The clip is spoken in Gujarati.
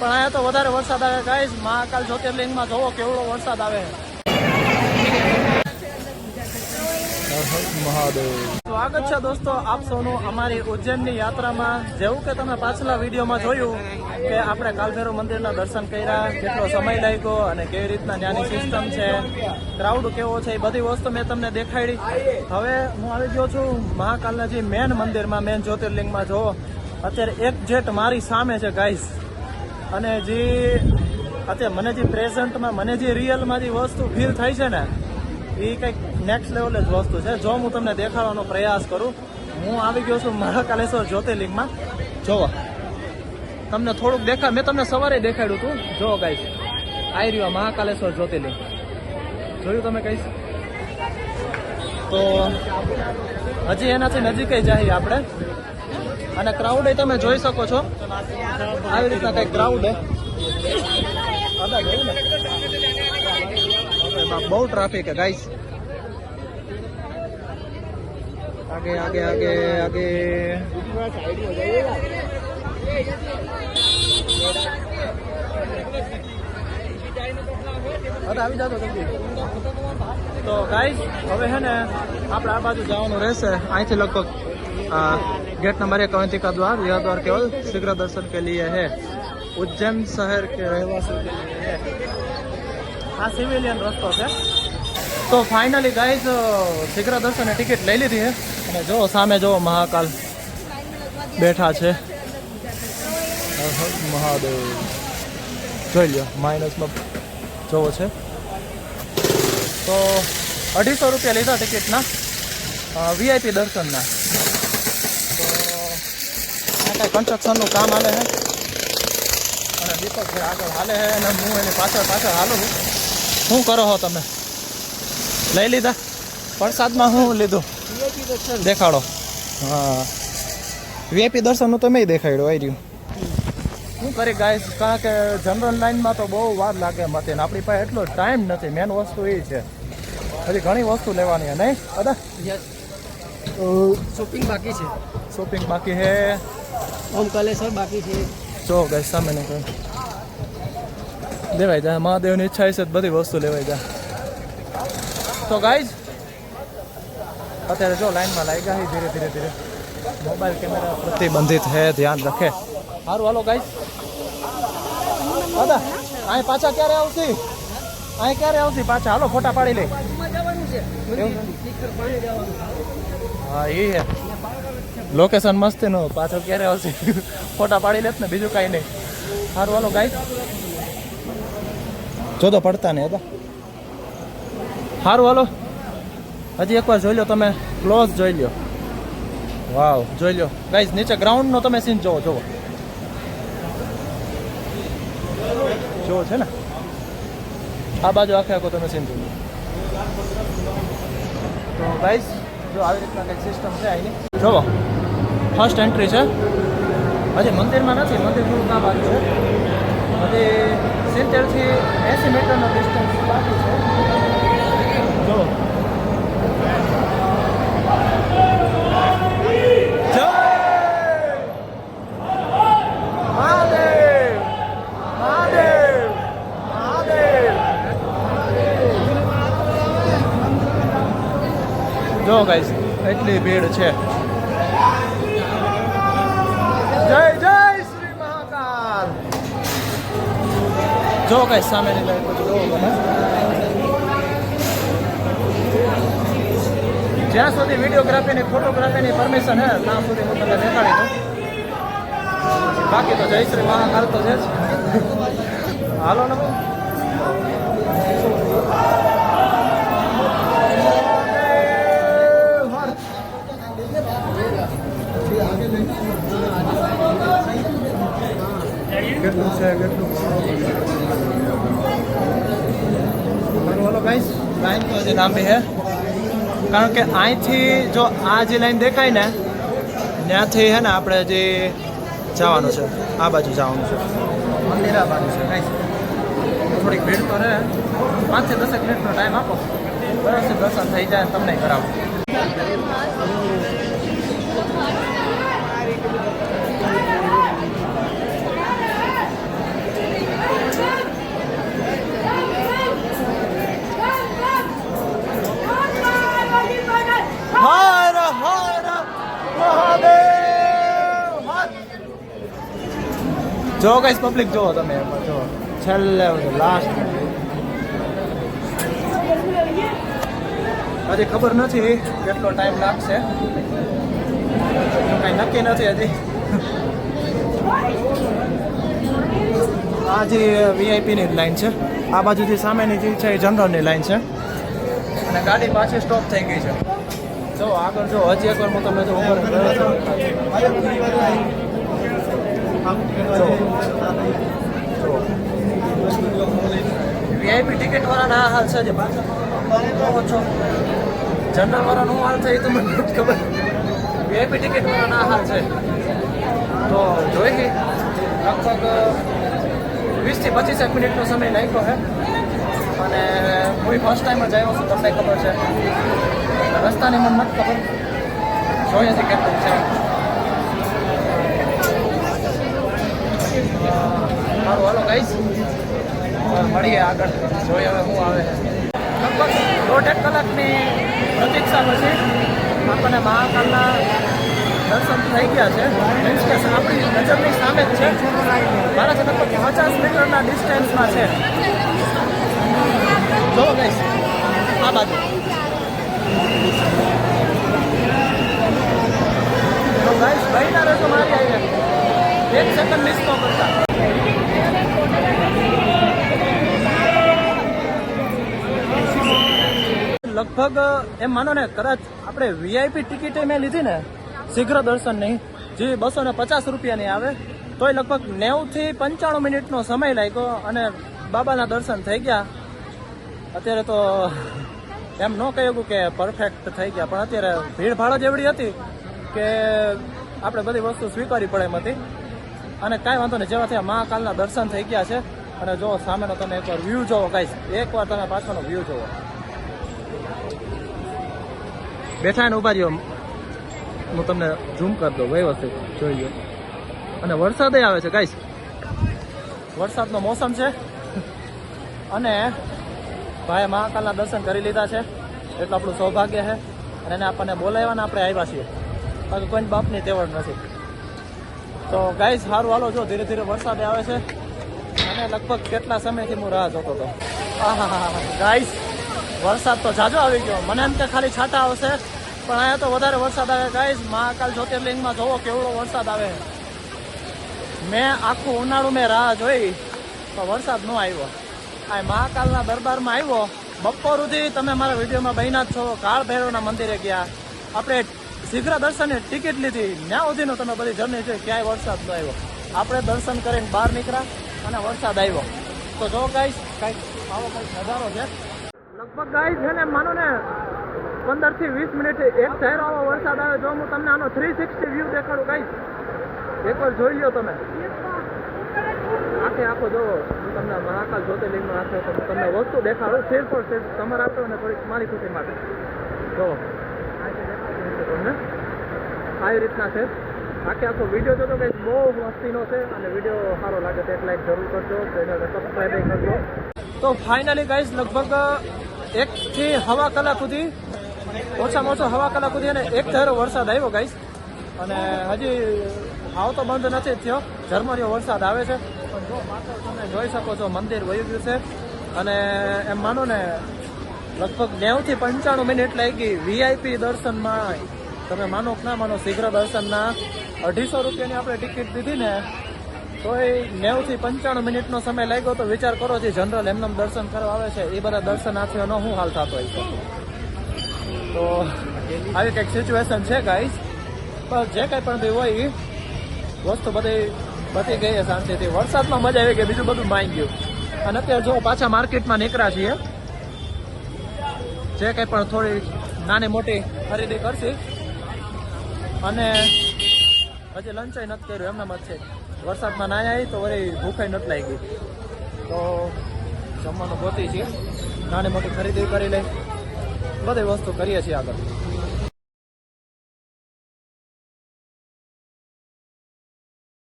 પણ અહીંયા તો વધારે વરસાદ આવે ગાઈસ. મહાકાલ જ્યોતિર્લિંગમાં જોવો કેવડો વરસાદ આવે. મહાદેવ. સ્વાગત છે દોસ્તો આપ સૌનું અમારી ઉજ્જૈનની યાત્રામાં. જેવું કે તમે પાછલા વિડીયોમાં જોયું કે આપણે કાલભૈરવ મંદિરના દર્શન કર્યા, કેટલો સમય લાગ્યો અને કેવી રીતના ત્યાંની સિસ્ટમ છે, ક્રાઉડ કેવો છે, એ બધી વસ્તુ મેં તમને દેખાડી. હવે હું આવી ગયો છું મહાકાલના જે મેન મંદિરમાં, મેન જ્યોતિર્લિંગમાં. જો અત્યારે એક્ઝેક્ટ મારી સામે છે ગાઈસ. અને જે અત્યારે મને જે પ્રેઝન્ટમાં મને જે રિયલમાં જે વસ્તુ ફીલ થાય છે ને, એ કંઈક નેક્સ્ટ લેવલ જ વસ્તુ છે. જો હું તમને દેખાડવાનો પ્રયાસ કરું, હું આવી ગયો છું મહાકાલેશ્વર જ્યોતિર્લિંગમાં. જોવો તમને થોડુંક દેખાડ, મેં તમને સવારે દેખાડ્યું હતું. જો ગાઈસ આવી રહ્યો મહાકાલેશ્વર જ્યોતિર્લિંગ, જોયું તમે કહીશ તો હજી એનાથી નજીક જઈએ આપણે. અને ક્રાઉડ એ તમે જોઈ શકો છો, આવી રીતના કંઈક ક્રાઉડ બહુ ટ્રાફિક है गाइस. आगे आगे आगे आगे આવી જાતો જલ્દી. તો ગાઈસ હવે હે ને આપણે આ બાજુ જવાનું રહેશે. અહીંથી લગભગ गेट नंबर 1 अवंतिका द्वार, यह द्वार केवल शीघ्र दर्शन के लिए है, उज्जैन शहर के रहवासियों के लिए है. આ સિવિલિયન રસ્તો છે. તો ફાઇનલી ગાઈઝ શીઘ્ર દર્શનની ટિકિટ લઈ લીધી છે. અને જો સામે જો મહાકાલ બેઠા છે. મહાદેવ જોઈ લો, માઇનસમાં જોવો છે. તો 250 રૂપિયા લીધા ટિકિટના, વીઆઈપી દર્શનના. તો આ કાંઈ કન્સ્ટ્રક્શનનું કામ હાલે છે અને દીપક ભાઈ આગળ હાલે છે અને હું એની પાછળ હાલું છું. શું કરો છો તમે? લઈ લીધા પ્રસાદમાં? શું લીધું દેખાડો. હા, વીઆઈપી દર્શનનું તો મેં દેખાડ્યું. આવી રહ્યું. શું કરી ગાઈસ, કારણ કે જનરલ લાઇનમાં તો બહુ વાર લાગે એમ હતી ને આપણી પાસે એટલો ટાઈમ નથી. મેન વસ્તુ એ છે, હજી ઘણી વસ્તુ લેવાની છે નહીં દાદા? શોપિંગ બાકી છે. શોપિંગ બાકી છે, ઓમકાલેશ્વર બાકી છે. જો ગાઈસ સામે ને કહ્યું લેવાઈ જાય. મહાદેવની ઈચ્છા છે બધી વસ્તુ લેવાઈ જાય. તો ગાઈઝ અત્યારે જો લાઈનમાં લાગ્યા છે. ધીરે ધીરે ધીરે મોબાઈલ કેમેરા પ્રતિબંધિત છે, ધ્યાન રખે. સારું હાલો ગાઈઝ. દાદા અહીં પાછા ક્યારે આવશે? અહીં ક્યારે આવશે પાછા? હાલો ફોટા પાડી લે. હા એ હે લોકેશન મસ્ત નો. પાછો ક્યારે આવશે ફોટા પાડી લેત ને, બીજું કાંઈ નહીં. સારું હાલો ગાઈઝ. જો તો પડતા નહીં હતા. સારું હાલો, હજી એકવાર જોઈ લો તમે, ક્લોઝ જોઈ લો. વાવ જોઈ લો ગાઈઝ, નીચે ગ્રાઉન્ડનો તમે સીન જોવો. જોવો છે ને આ બાજુ આખે આખો તમે સીન જોઈ લો. તો ગાઈઝ જો આવી રીતના કંઈક સિસ્ટમ છે અહીંની. જોવો ફર્સ્ટ એન્ટ્રી છે. હજી મંદિરમાં નથી, મંદિર થોડું કામ બાકી છે. હજી 70 થી 80 મીટરનો ડિસ્ટન્સ બાકી છે. જો મહાદેવ મહાદેવ મહાદેવ. જો ગાઈસ એટલી ભીડ છે. જય જય શ્રી મહાકાલ. જો કઈ સામેની લાઈન બધું જોવો તમે. જ્યાં સુધી વિડીયોગ્રાફીની ફોટોગ્રાફીની પરમિશન હે ત્યાં સુધી હું તમને દેખાડી દઉં. બાકી તો જય શ્રી મહાકાલ તો છે જ. હાલો ને કેટલું છે કેટલું. બોલો ગાઈસ, લાઈન તો હજી લાંબી છે. કારણ કે અહીંથી જો આ જે લાઈન દેખાય ને ત્યાંથી હે ને આપણે જે જવાનું છે, આ બાજુ જવાનું છે, મંદિર આ બાજુ છે ગાઈસ. થોડીક ભીડ તો રહે. 5 થી 10 મિનિટનો ટાઈમ આપો, બરાબર દર્શન થઈ જાય તમને કરાવો. જો ગાઈસ પબ્લિક જોવો તમે એમાં જો છેલ્લે લાસ્ટ હજી ખબર નથી કેટલો ટાઈમ લાગશે કઈ નક્કી નથી હજી આ જે વીઆઈપીની જ લાઈન છે આ બાજુથી સામેની જે છે એ જનરલની લાઈન છે અને ગાડી પાછી સ્ટોપ થઈ ગઈ છે જો આગળ જો હજી એકવાર હું તમને જો ઉપર વીઆઈપી ટિકિટ વાળાના આ હાલ છે જે પાછળ છો જનરલ વાળાનું હાલ છે એ તો મને નથી ખબર વીઆઈપી ટિકિટ વાળાના હાલ છે તો જોઈ લગભગ 20 થી 25 મિનિટનો સમય લાગ્યો છે અને હું ફર્સ્ટ ટાઈમ જ આવ્યો છું તમને ખબર છે રસ્તાની મને નથી ખબર જોઈએ છે કેટલું છે સારું હાલો ગાઈસ મળીએ આગળ જોઈએ હવે શું આવે લગભગ 1.5 કલાકની પ્રતીક્ષા પછી આપણને મહાકાલના દર્શન થઈ ગયા છે મીન્સ કે આપણી નજરની સામે જ છે મારાથી લગભગ 50 મીટરના ડિસ્ટન્સમાં છે જો ગાઈસ આ બાજુ તો ગાઈસ બહીના રહેતો મારી આવી 1 સેકન્ડ મિસ ન કરતા લગભગ એમ માનો ને કદાચ આપણે વીઆઈપી ટિકિટ મેં લીધી ને શીઘ્ર દર્શન નહીં જે 250 રૂપિયાની આવે તોય લગભગ 90 થી 95 મિનિટનો સમય લાગ્યો અને બાબાના દર્શન થઈ ગયા અત્યારે તો એમ ન કહ્યું કે પરફેક્ટ થઈ ગયા પણ અત્યારે ભીડભાડ જ એવડી હતી કે આપણે બધી વસ્તુ સ્વીકારવી પડે એમ હતી અને કાંઈ વાંધો નહીં જેવા થયા મહાકાલના દર્શન થઈ ગયા છે અને જો સામેનો તમે એકવાર વ્યૂ જોવો ગાઈસ એકવાર તમે પાછળનો વ્યૂ જોવો બેઠા ને ઉભા રહ્યો હું તમને ઝૂમ કરી દઉં વ્યવસ્થિત જોઈ લો અને વરસાદ આવે છે ગાઈસ વરસાદનો મોસમ છે અને ભાઈ મહાકાલના દર્શન કરી લીધા છે એટલે આપણું સૌભાગ્ય છે અને એને આપણને બોલાવ્યા આપણે આવ્યા છીએ બાકી કોઈ બાપની તેવડ નથી તો ગાઈસ સારું હાલો જો ધીરે ધીરે વરસાદ આવે છે અને લગભગ કેટલા સમયથી હું રાહ જોતો હતો હા ગાઈસ વરસાદ તો જાજો આવી ગયો મને એમ કે ખાલી છાંટા આવશે પણ અહીંયા તો વધારે વરસાદ આવે ગાઈસ મહાકાલ જ્યોતિર્લિંગમાં જોવો કેવડો વરસાદ આવે મેં આખું ઉનાળું મેં રાહ જોઈ તો વરસાદ ન આવ્યો આ મહાકાલના દરબારમાં આવ્યો બપોર સુધી તમે મારા વિડીયોમાં બન્યા જ છો કાળ ભૈરવના મંદિરે ગયા આપણે શીઘ્ર દર્શનની ટિકિટ લીધી ત્યાં સુધીનો તમે બધી જર્ની જોઈ ક્યાંય વરસાદ ન આવ્યો આપણે દર્શન કરીને બહાર નીકળ્યા અને વરસાદ આવ્યો તો જો ગાઈસ કંઈક આવો કંઈક નજારો છે લગભગ ગાઈસ છે ને માનો ને 15 થી 20 મિનિટ એક ધારો આવો વરસાદ આવે જો હું તમને આનો 360 વ્યૂ દેખાડું ગાઈસ એકવાર જોઈ લ્યો તમે આખે આખો જોવો હું તમને મહાકાલ જ્યોતિર્લિંગનો આખે તમને વસ્તુ દેખાડું ફેર પર ફેર તમારે આપો ને થોડીક મારી ખુશી માટે જોવો તમને આવી રીતના છે આખે આખો વિડીયો જોતો કંઈક બહુ મસ્તીનો છે અને વિડીયો સારો લાગે તો એક લાઈક જરૂર કરજો ચેનલને સબસ્ક્રાઈબ કરજો તો ફાઇનલી ગાઈસ લગભગ 1 થી સવા કલાક સુધી ઓછામાં ઓછો સવા કલાક સુધી અને એક ધારો વરસાદ આવ્યો ગાઈસ અને હજી આવતો બંધ નથી થયો ઝરમરીયો વરસાદ આવે છે પણ જો પાછળ તમે જોઈ શકો છો મંદિર વહી ગયું છે અને એમ માનો ને લગભગ 90 થી 95 મિનિટ લાગી વીઆઈપી દર્શનમાં તમે માનો કે ના માનો શીઘ્ર દર્શનના 250 રૂપિયાની આપણે ટિકિટ દીધી ને તો એ 90 થી 95 મિનિટનો સમય લાગ્યો તો વિચાર કરો જે જનરલ એમને દર્શન કરવા આવે છે એ બધા દર્શનાર્થીઓનો શું હાલ થતો હોય છે તો આવી કંઈક સિચ્યુએશન છે ગાઈસ પણ જે કંઈ પણ બી હોય વસ્તુ બધી ગઈ છે શાંતિથી વરસાદમાં મજા આવી ગઈ બીજું બધું માઈ ગયું અને અત્યારે જો પાછા માર્કેટમાં નીકળ્યા છીએ જે કંઈ પણ થોડી નાની મોટી ખરીદી કરશી અને હજી લંચ નથી કર્યું એમના મત છે વરસાદમાં ના આવી તો વળી ભૂખાઈ નથી લાગી તો જમવાનું ગોતી છીએ નાની મોટી ખરીદી કરી લઈ બધી વસ્તુ કરીએ છીએ આગળ